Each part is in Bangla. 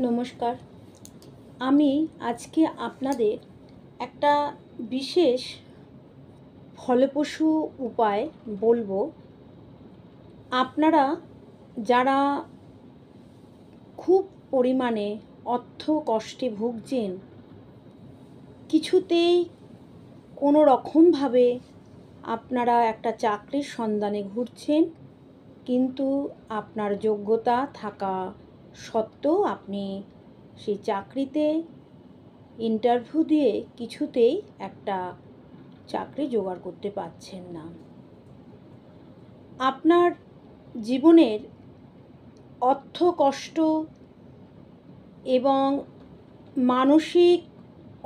নমস্কার। আমি আজকে আপনাদের একটা বিশেষ ফলপ্রসূ উপায় বলবো। আপনারা যারা খুব পরিমাণে অর্থ কষ্টে ভুগছেন, কিছুতেই কোনো রকমভাবে আপনারা একটা চাকরির সন্ধানে ঘুরছেন, কিন্তু আপনার যোগ্যতা থাকা সত্ত্বেও আপনি সেই চাকরিতে ইন্টারভিউ দিয়ে কিছুতেই একটা চাকরি জোগাড় করতে পারছেন না। আপনার জীবনের অর্থ কষ্ট এবং মানসিক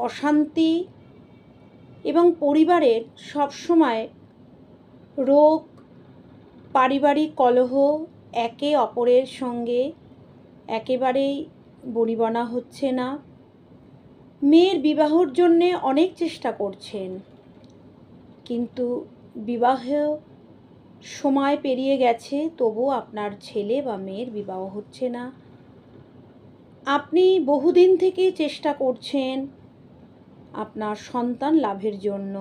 অশান্তি এবং পরিবারের সবসময় রোগ, পারিবারিক কলহ, একে অপরের সঙ্গে একেবারেই বনিবনা হচ্ছে না। মেয়ের বিবাহর জন্যে অনেক চেষ্টা করছেন, কিন্তু বিবাহ সময় পেরিয়ে গেছে, তবুও আপনার ছেলে বা মেয়ের বিবাহ হচ্ছে না। আপনি বহুদিন থেকে চেষ্টা করছেন আপনার সন্তান লাভের জন্য।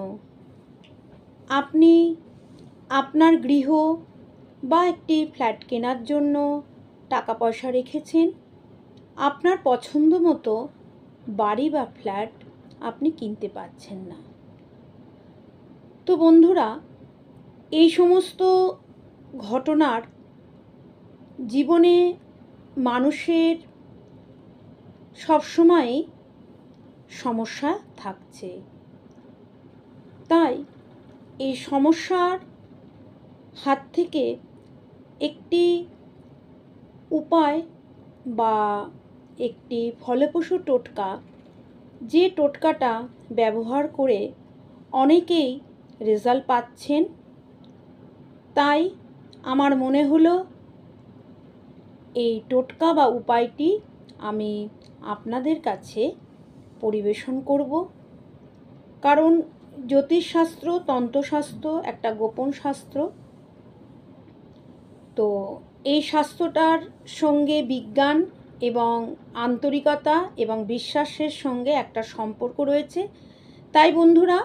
আপনি আপনার গৃহ বা একটি ফ্ল্যাট কেনার জন্য টাকা পয়সা রেখেছেন। আপনার পছন্দ মতো বাড়ি বা ফ্ল্যাট আপনি কিনতে পারছেন না। তো বন্ধুরা, এই সমস্ত ঘটনার জীবনে মানুষের সবসময়ই সমস্যা থাকছে। তাই এই সমস্যার হাত থেকে একটি উপায় বা একটি ফলপ্রসূ টোটকা, যে টোটকাটা ব্যবহার করে অনেকেই রেজাল্ট পাচ্ছেন, তাই আমার মনে হলো এই টোটকা বা উপায়টি আমি আপনাদের কাছে পরিবেশন করব। কারণ জ্যোতিষশাস্ত্র, তন্ত্রশাস্ত্র একটা গোপন শাস্ত্র। তো এই শাস্ত্রটার সঙ্গে বিজ্ঞান এবং আন্তরিকতা এবং বিশ্বাসের সঙ্গে একটা সম্পর্ক রয়েছে। তাই বন্ধুরা,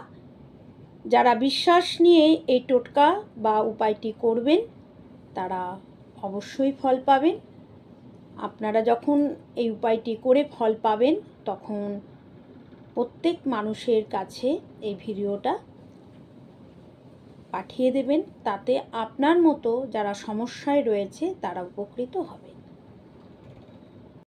যারা বিশ্বাস নিয়ে এই টোটকা বা উপায়টি করবেন, তারা অবশ্যই ফল পাবেন। আপনারা যখন এই উপায়টি করে ফল পাবেন, তখন প্রত্যেক মানুষের কাছে এই ভিডিওটা পাঠিয়ে দেবেন। তাতে আপনার মতো যারা সমস্যায় রয়েছে তারা উপকৃত হবে।